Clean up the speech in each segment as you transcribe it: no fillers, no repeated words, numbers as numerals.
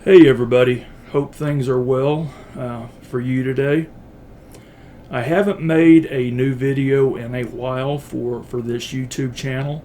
Hey everybody, hope things are well for you today. I haven't made a new video in a while for this YouTube channel,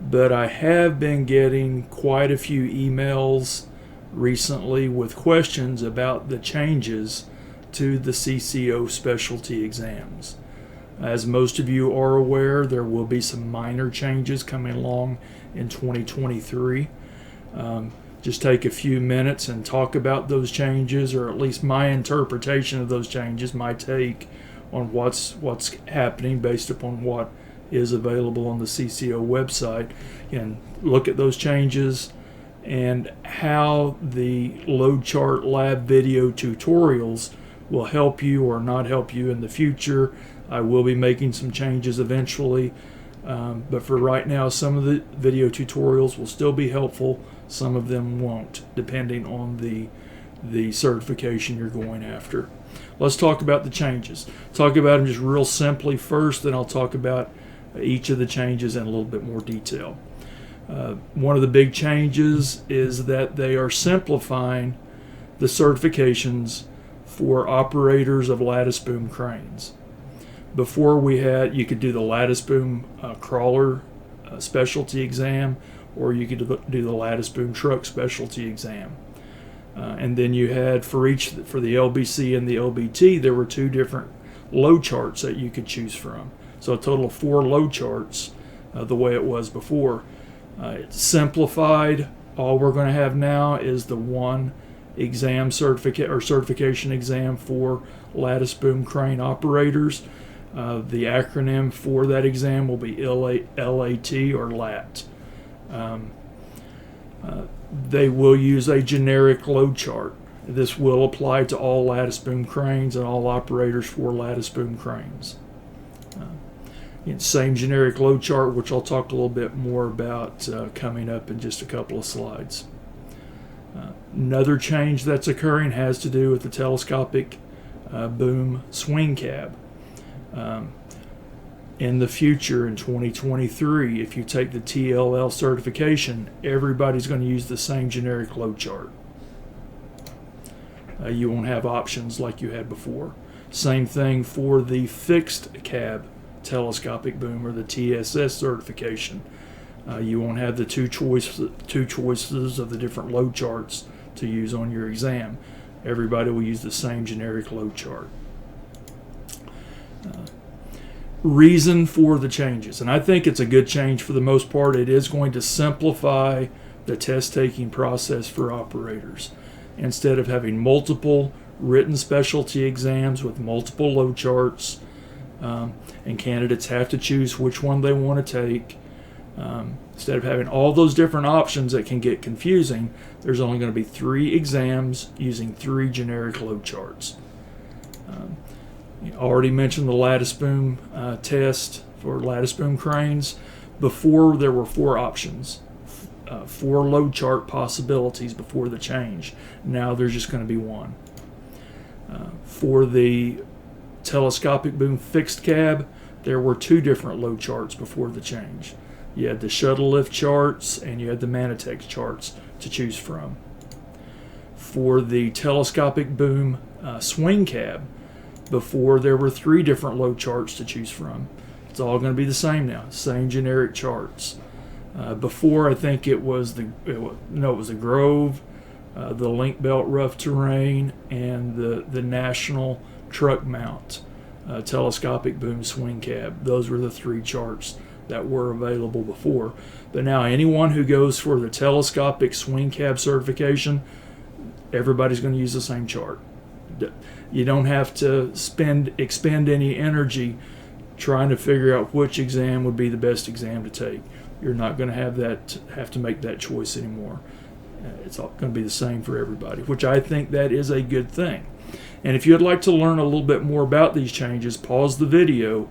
but I have been getting quite a few emails recently with questions about the changes to the CCO specialty exams. As most of you are aware, there will be some minor changes coming along in 2023. Just take a few minutes and talk about those changes, or at least my interpretation of those changes, my take on what's happening based upon what is available on the CCO website, and look at those changes and how the load chart lab video tutorials will help you or not help you in the future. I will be making some changes eventually, but for right now, some of the video tutorials will still be helpful. Some of them won't, depending on the certification you're going after. Let's talk about the changes. Talk about them just real simply first, then I'll talk about each of the changes in a little bit more detail. One of the big changes is that they are simplifying the certifications for operators of Lattice Boom cranes. Before you could do the Lattice Boom crawler specialty exam, or you could do the Lattice Boom truck specialty exam. And then you had for the LBC and the LBT, there were two different load charts that you could choose from. So a total of 4 load charts, the way it was before. It's simplified. All we're going to have now is the one exam certification exam for Lattice Boom crane operators. The acronym for that exam will be LAT or LAT. They will use a generic load chart. This will apply to all Lattice Boom cranes and all operators for Lattice Boom cranes. Same generic load chart, which I'll talk a little bit more about coming up in just a couple of slides. Another change that's occurring has to do with the Telescopic Boom Swing Cab. In the future, in 2023, if you take the TLL certification, everybody's going to use the same generic load chart. You won't have options like you had before. Same thing for the fixed cab telescopic boom, or the TSS certification. You won't have the two choices of the different load charts to use on your exam. Everybody will use the same generic load chart. Reason for the changes, and I think it's a good change for the most part. It is going to simplify the test taking process for operators. Instead of having multiple written specialty exams with multiple load charts, and candidates have to choose which one they want to take, instead of having all those different options that can get confusing, there's only going to be 3 exams using 3 generic load charts. Already mentioned the Lattice Boom test for Lattice Boom cranes. Before, there were 4 options, 4 load chart possibilities before the change. Now there's just going to be 1. For the Telescopic Boom fixed cab, there were 2 different load charts before the change. You had the shuttle lift charts and you had the Manitex charts to choose from. For the Telescopic Boom swing cab, before there were 3 different load charts to choose from. It's all going to be the same now, same generic charts. Before, I think it was the Grove, the Link Belt rough terrain, and the National truck mount Telescopic Boom swing cab. Those were the 3 charts that were available before. But now anyone who goes for the Telescopic Swing Cab certification, everybody's going to use the same chart. You don't have to expend any energy trying to figure out which exam would be the best exam to take. You're not going to have to make that choice anymore. It's all going to be the same for everybody, which I think that is a good thing. And if you'd like to learn a little bit more about these changes, pause the video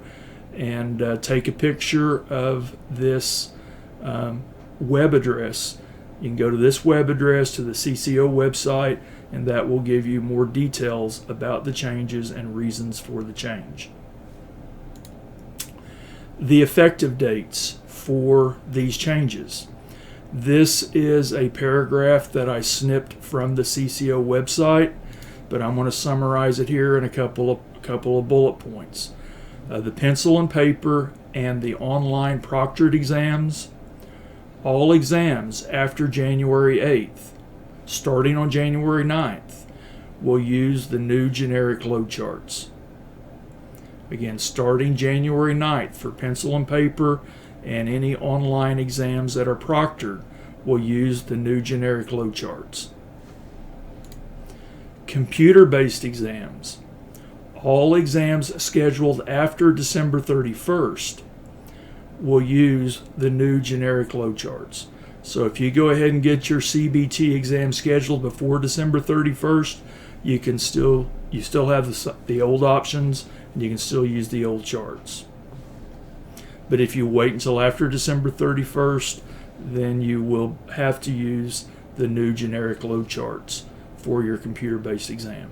and take a picture of this web address. You can go to this web address, to the CCO website, and that will give you more details about the changes and reasons for the change. The effective dates for these changes. This is a paragraph that I snipped from the CCO website, but I'm going to summarize it here in a couple of bullet points. The pencil and paper and the online proctored exams, all exams after January 8th, starting on January 9th, will use the new generic load charts. Again, starting January 9th for pencil and paper and any online exams that are proctored will use the new generic load charts. Computer-based exams. All exams scheduled after December 31st will use the new generic load charts. So if you go ahead and get your CBT exam scheduled before December 31st, you still have the old options, and you can still use the old charts. But if you wait until after December 31st, then you will have to use the new generic load charts for your computer-based exam.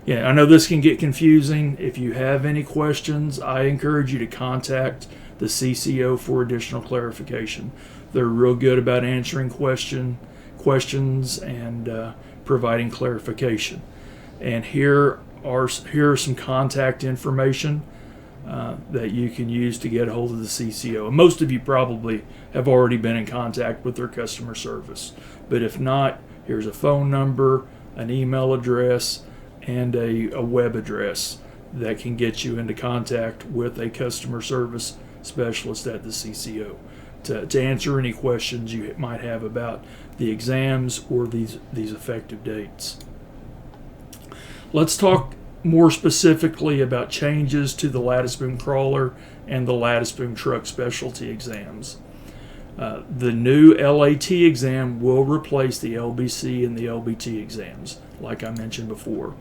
Yeah, I know this can get confusing. If you have any questions, I encourage you to contact the CCO for additional clarification. They're real good about answering questions and providing clarification. And here are some contact information that you can use to get a hold of the CCO. And most of you probably have already been in contact with their customer service. But if not, here's a phone number, an email address, and a web address that can get you into contact with a customer service specialist at the CCO to answer any questions you might have about the exams or these effective dates. Let's talk more specifically about changes to the Lattice Boom crawler and the Lattice Boom truck specialty exams. The new LAT exam will replace the LBC and the LBT exams, like I mentioned before.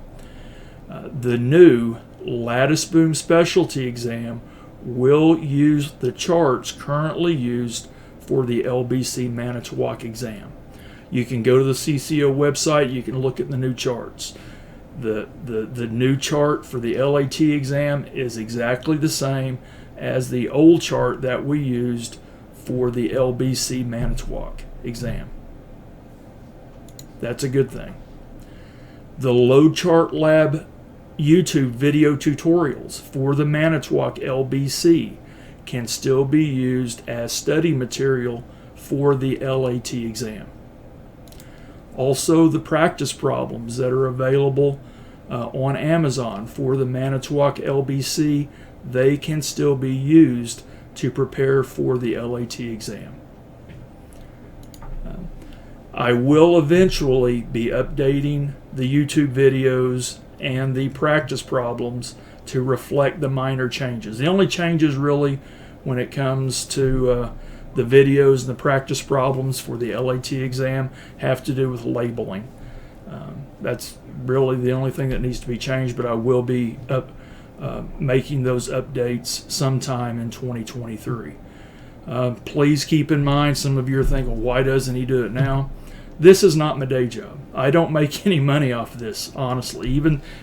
The new Lattice Boom specialty exam will use the charts currently used for the LBC Manitowoc exam. You can go to the CCO website, you can look at the new charts. The new chart for the LAT exam is exactly the same as the old chart that we used for the LBC Manitowoc exam. That's a good thing. The Load Chart Lab YouTube video tutorials for the Manitowoc LBC can still be used as study material for the LAT exam. Also, the practice problems that are available on Amazon for the Manitowoc LBC, they can still be used to prepare for the LAT exam. I will eventually be updating the YouTube videos and the practice problems to reflect the minor changes. The only changes really when it comes to the videos and the practice problems for the LAT exam have to do with labeling. That's really the only thing that needs to be changed, but I will be making those updates sometime in 2023. Please keep in mind, some of you are thinking, why doesn't he do it now? This is not my day job. I don't make any money off of this, honestly.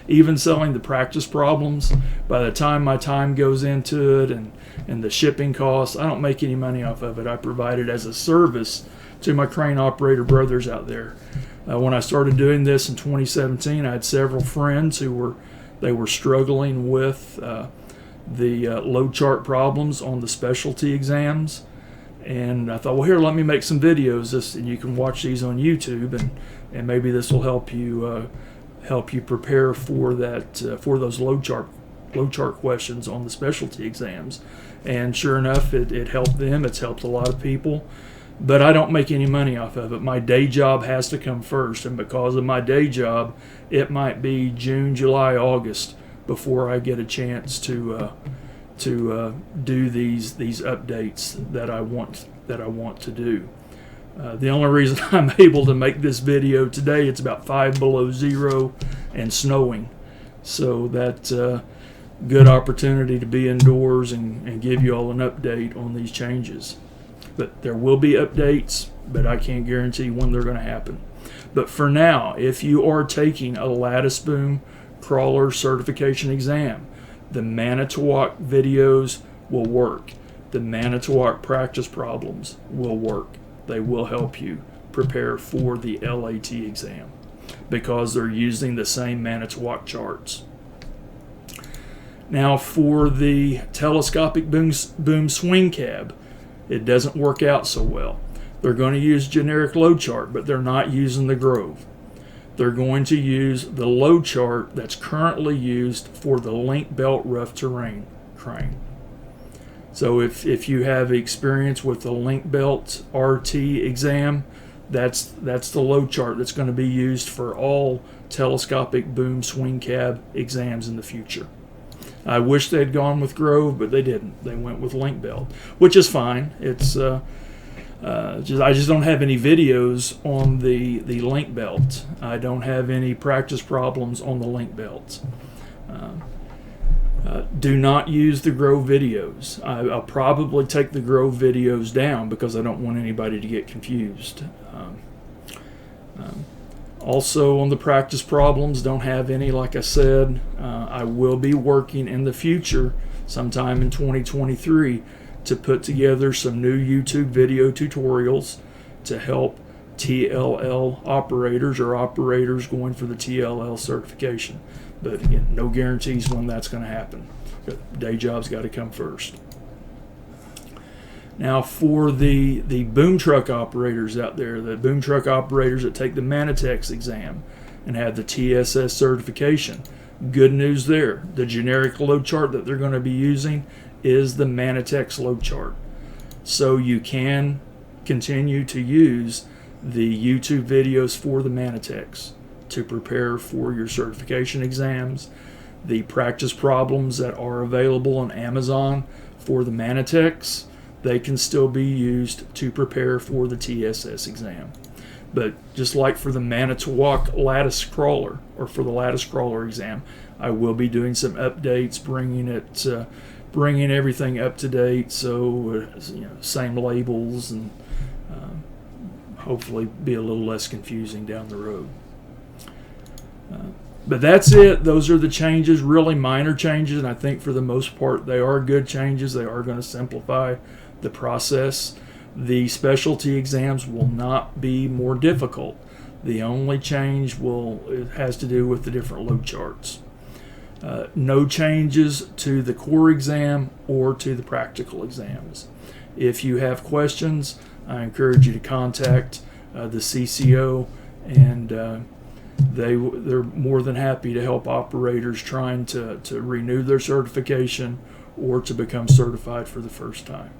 Even selling the practice problems, by the time my time goes into it and the shipping costs, I don't make any money off of it. I provide it as a service to my crane operator brothers out there. When I started doing this in 2017, I had several friends who were struggling with the load chart problems on the specialty exams. And I thought, well, here, let me make some videos, and you can watch these on YouTube, and maybe this will help you prepare for that for those load chart questions on the specialty exams. And sure enough, it helped them. It's helped a lot of people. But I don't make any money off of it. My day job has to come first, and because of my day job, it might be June, July, August before I get a chance to do these updates that I want to do. The only reason I'm able to make this video today, it's about 5 below zero and snowing, so that's a good opportunity to be indoors and give you all an update on these changes. But there will be updates, but I can't guarantee when they're going to happen. But for now, if you are taking a Lattice Boom crawler certification exam, the Manitowoc videos will work. The Manitowoc practice problems will work. they will help you prepare for the LAT exam because they're using the same Manitowoc charts. Now for the Telescopic Boom Swing Cab, it doesn't work out so well. They're going to use generic load chart, but they're not using the Grove. They're going to use the load chart that's currently used for the link belt rough terrain crane. So if you have experience with the link belt RT exam, that's the load chart that's going to be used for all Telescopic Boom Swing Cab exams in the future. I wish they'd gone with Grove, but they didn't. They went with link belt, which is fine. It's I just don't have any videos on the link belt. I don't have any practice problems on the link belt. Do not use the Grove videos. I'll probably take the Grove videos down because I don't want anybody to get confused. Also on the practice problems, don't have any, like I said. I will be working in the future, sometime in 2023, to put together some new YouTube video tutorials to help TLL operators or operators going for the TLL certification. But again, no guarantees when that's going to happen. Day job's got to come first. Now for the boom truck operators out there, the boom truck operators that take the Manitex exam and have the TSS certification, good news there. The generic load chart that they're going to be using is the Manitex load chart. So you can continue to use the YouTube videos for the Manitex to prepare for your certification exams. The practice problems that are available on Amazon for the Manitex, they can still be used to prepare for the TSS exam. But just like for the Manitowoc lattice crawler, or for the lattice crawler exam, I will be doing some updates, bringing everything up to date, so same labels, and hopefully be a little less confusing down the road. But that's it. Those are the changes, really minor changes, and I think for the most part they are good changes. They are going to simplify the process. The specialty exams will not be more difficult. The only change has to do with the different load charts. No changes to the core exam or to the practical exams. If you have questions, I encourage you to contact the CCO, and they're more than happy to help operators trying to renew their certification or to become certified for the first time.